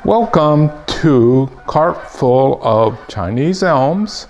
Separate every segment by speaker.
Speaker 1: Welcome to Cart Full of Chinese Elms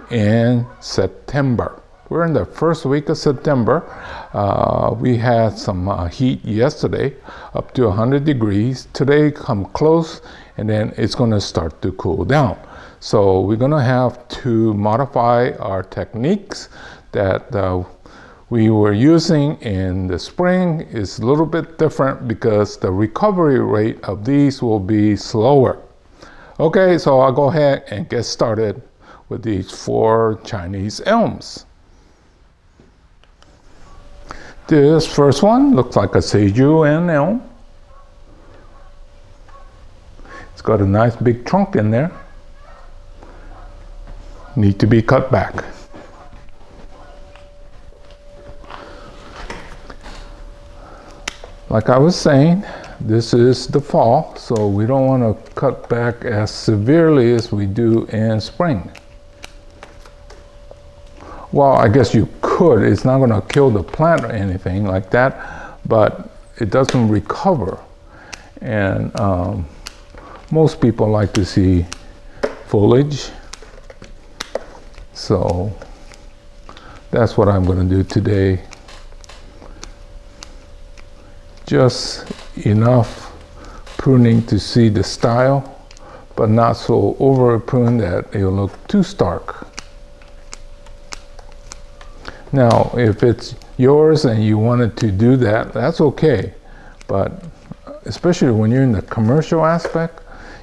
Speaker 1: in September. We're in the first week of September. We had some heat yesterday, up to 100 degrees. Today come close, and then it's going to start to cool down. So we're going to have to modify our techniques that we were using in the spring. Is a little bit different because the recovery rate of these will be slower. Okay, so I'll go ahead and get started with these 4 Chinese elms. This first one looks like a Sejuan elm. It's got a nice big trunk in there. Need to be cut back. Like I was saying, this is the fall, so we don't want to cut back as severely as we do in spring. Well, I guess you could. It's not going to kill the plant or anything like that, but it doesn't recover. And most people like to see foliage. So that's what I'm going to do today. Just enough pruning to see the style, but not so over pruned that it'll look too stark. Now, if it's yours and you wanted to do that, that's okay. But especially when you're in the commercial aspect,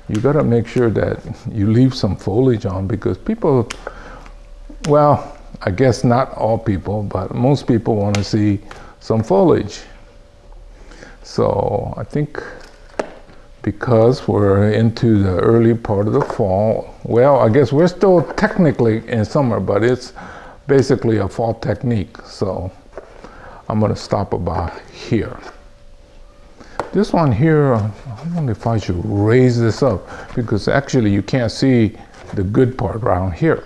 Speaker 1: you got to make sure that you leave some foliage on, because people, well, I guess not all people, but most people want to see some foliage. So I think because we're into the early part of the fall, well, I guess we're still technically in summer, but it's basically a fall technique. So I'm going to stop about here. This one here, I wonder if I should raise this up, because actually you can't see the good part around here.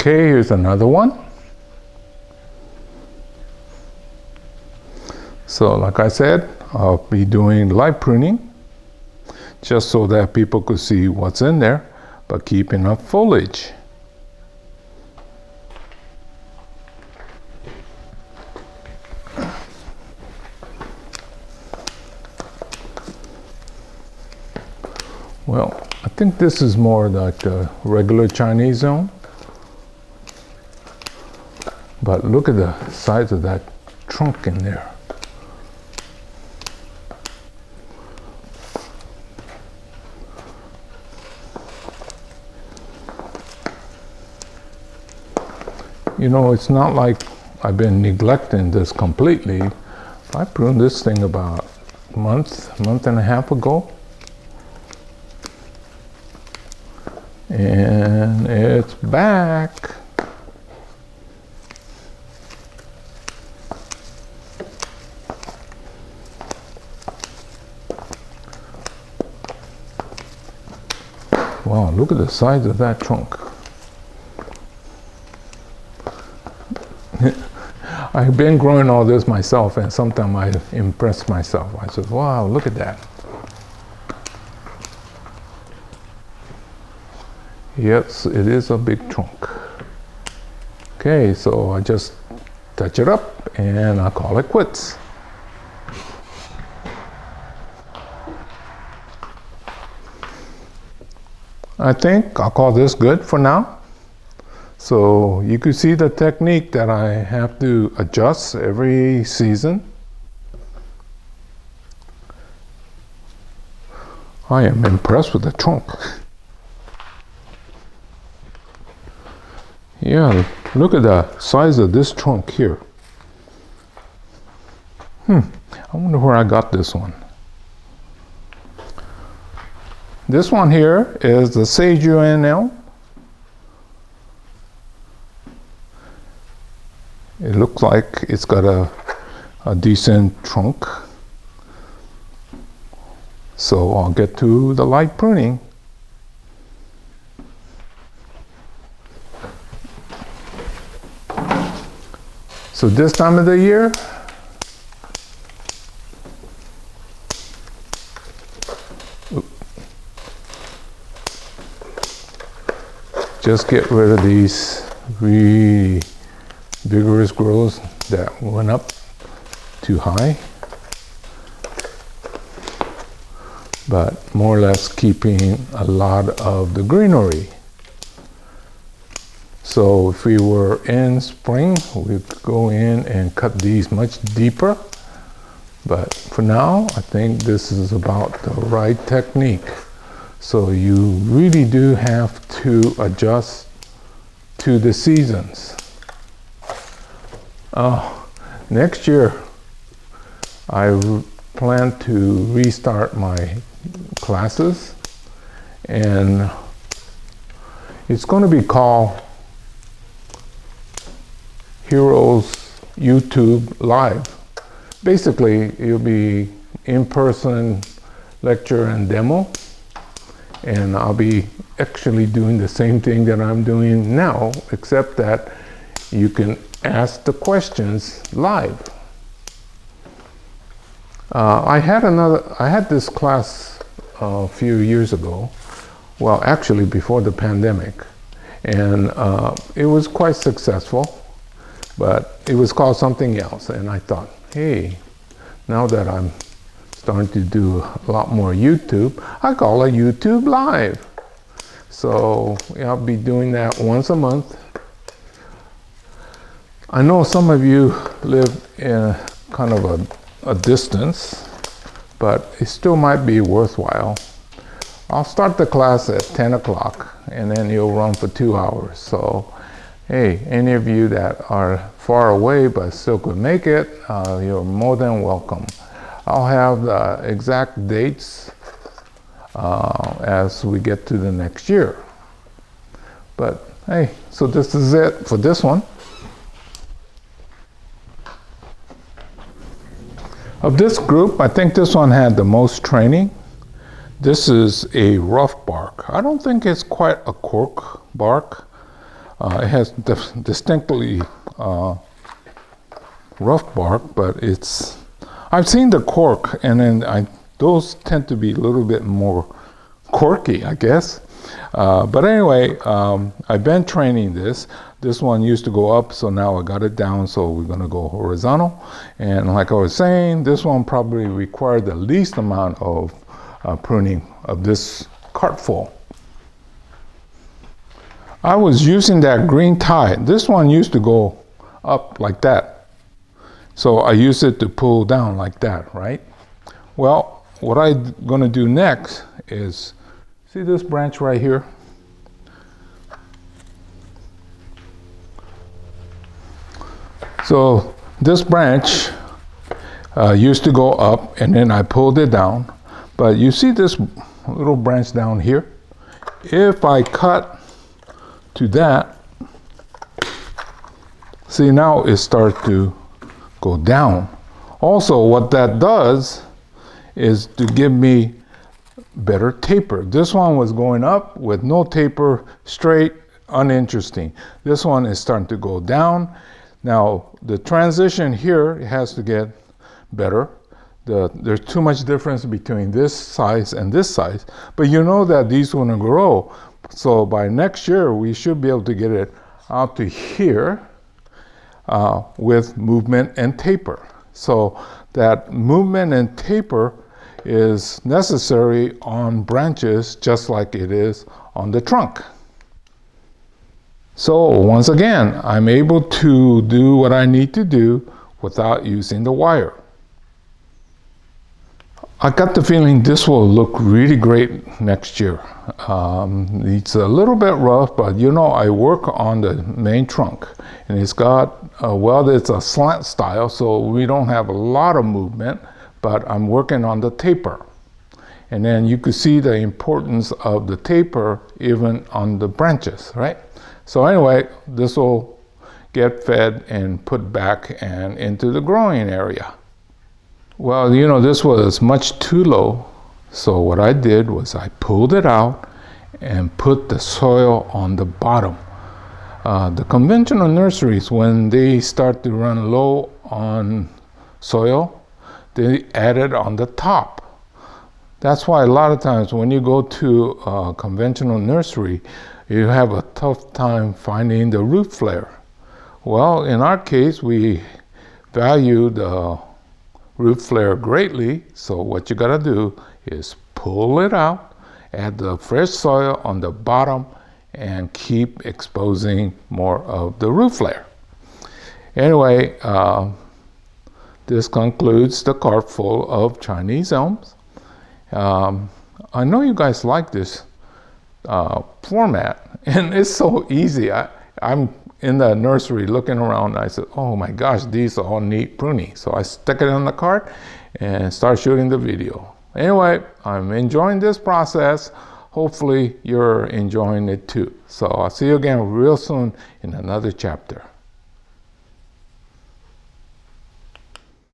Speaker 1: Okay, here's another one. So like I said, I'll be doing light pruning just so that people could see what's in there, but keep enough foliage. Well, I think this is more like a regular Chinese elm. But look at the size of that trunk in there. You know, it's not like I've been neglecting this completely. I pruned this thing about a month and a half ago. And it's back. Wow, look at the size of that trunk. I've been growing all this myself, and sometimes I impress myself. I said, wow, look at that. Yes, it is a big trunk. Okay, so I just touch it up and I call it quits. I think I'll call this good for now. So you can see the technique that I have to adjust every season. I am impressed with the trunk. Yeah, look at the size of this trunk here. I wonder where I got this one. This one here is the Sejuan elm. It looks like it's got a decent trunk. So I'll get to the light pruning. So this time of the year, just get rid of these really vigorous growths that went up too high, but more or less keeping a lot of the greenery. So if we were in spring, we'd go in and cut these much deeper, but for now I think this is about the right technique. So you really do have to adjust to the seasons. Next year, I plan to restart my classes, and it's going to be called Heroes YouTube Live. Basically, it'll be in-person lecture and demo, and I'll be actually doing the same thing that I'm doing now, except that you can ask the questions live. I had this class a few years ago, well actually before the pandemic, and it was quite successful, but it was called something else, and I thought, hey, now that I'm starting to do a lot more YouTube, I call it YouTube Live. So yeah, I'll be doing that once a month. I know some of you live in kind of a distance, but it still might be worthwhile. I'll start the class at 10 o'clock and then you'll run for 2 hours. So hey, any of you that are far away but still could make it, you're more than welcome. I'll have the exact dates as we get to the next year. But hey, so this is it for this one. Of this group, I think this one had the most training. This is a rough bark. I don't think it's quite a cork bark. It has distinctly rough bark, but it's, I've seen the cork, and then those tend to be a little bit more corky, I guess. But anyway, I've been training this. This one used to go up, so now I got it down, so we're gonna go horizontal. And like I was saying, this one probably required the least amount of pruning of this cartful. I was using that green tie. This one used to go up like that. So I used it to pull down like that, right? Well, what I'm gonna do next is, see this branch right here? So this branch used to go up, and then I pulled it down. But you see this little branch down here? If I cut to that, see now it starts to go down. Also, what that does is to give me better taper. This one was going up with no taper, straight, uninteresting. This one is starting to go down. Now, the transition here has to get better. There's too much difference between this size and this size, but you know that these want to grow. So by next year, we should be able to get it out to here with movement and taper. So that movement and taper is necessary on branches just like it is on the trunk. So once again, I'm able to do what I need to do without using the wire. I got the feeling this will look really great next year. It's a little bit rough, but you know, I work on the main trunk, and it's got, well, it's a slant style, so we don't have a lot of movement, but I'm working on the taper. And then you could see the importance of the taper even on the branches, right? So anyway, this will get fed and put back and into the growing area. Well, you know, this was much too low. So what I did was I pulled it out and put the soil on the bottom. The conventional nurseries, when they start to run low on soil, they add it on the top. That's why a lot of times when you go to a conventional nursery, you have a tough time finding the root flare. Well, in our case, we value the root flare greatly, so what you gotta do is pull it out, add the fresh soil on the bottom, and keep exposing more of the root flare. Anyway, this concludes the cart full of Chinese elms. I know you guys like this format, and it's so easy. I'm in the nursery looking around, and I said, oh my gosh, these all need pruning. So I stuck it on the cart and start shooting the video. Anyway, I'm enjoying this process. Hopefully you're enjoying it too. So I'll see you again real soon in another chapter.